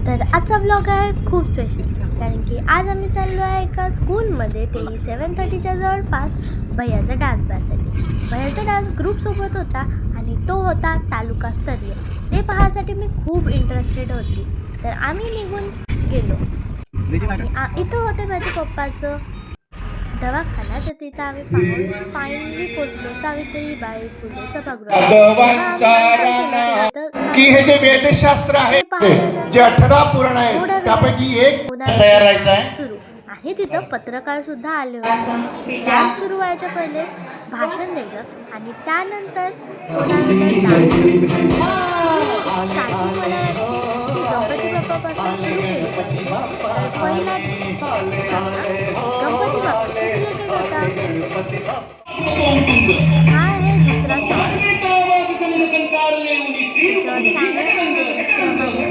तर आजचा ब्लॉग आहे खूप स्पेशल, कारण की आज आम्ही चाललो आहे एका स्कूलमध्ये, तेही 7:30च्या जवळपास भैयाचा डान्स पाहायसाठी. भैयाचा डान्स ग्रुपसोबत होता आणि तो होता तालुकास्तरीय. ते पाहण्यासाठी मी खूप इंटरेस्टेड होती. तर आम्ही निघून गेलो आणि इथं होते माझ्या पप्पाचं दवाखाना. तर तिथं आम्ही पाहून फायनली पोचलो सावित्रीबाई फुले सभागृहात. जेव्हा आम्ही एंटर केलं तेव्हा की हे जे वेदशास्त्र आहे जे 18 पुराण आहे त्यापैकी एक तयार आहे सुरू आणि तिथं पत्रकार सुद्धा आले होते. डान्स सुरू व्हायच्या पहिले भाषण दिलं आणि त्यानंतर स्टार्टिंग मला वाटते की गणपती बाप्पापासून सुरू केलं पाहिजे. तर पहिला गणपती बाप्पाशी रिलेटेड होता. हा आहे दुसरा सॉन्ग, त्याच्यावर चांगल्या प्रमाणे सगळे डान्स करत होते.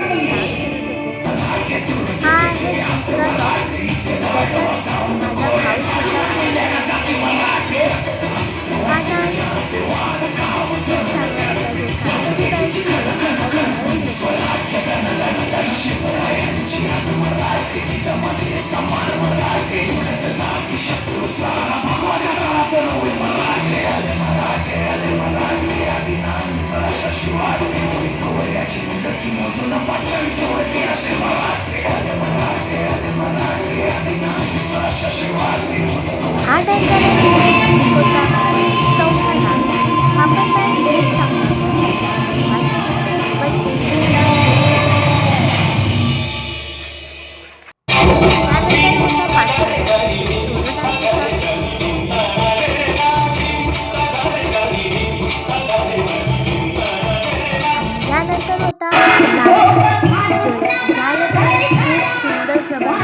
हा आहे तिसरा सॉन्ग, ज्याच्यात माझा भाऊ सुद्धा हा डान्स खूप चांगला होता, जो सावित्रीबाई फुले यांच्यावर रिलेटेड. हा त्यांचा होता चौथा डान्स. हा पण डान्स खूप चांगला होता. पण त्यानंतर होता पाचवा डान्स, सोलो डान्स होता. यानंतर होता ज्याला खूप सुंदर प्रभाव,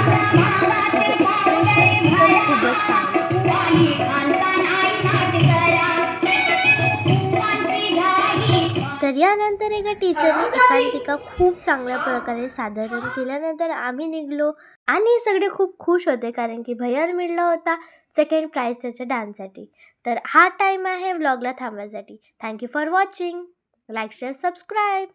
तिचं एक्सप्रेशन तर खूपच चांगलं. तर यानंतर एका टीचरने एकांकिका खूप चांगल्या प्रकारे सादर केल्यानंतर आम्ही निघलो आणि सगळे खूप खुश होते, कारण की भैयाला मिळला होता सेकंड प्राइज त्याच्या डान्ससाठी. तर हा टाईम आहे व्लॉगला थांबवायसाठी. Thank you for watching. Like share subscribe.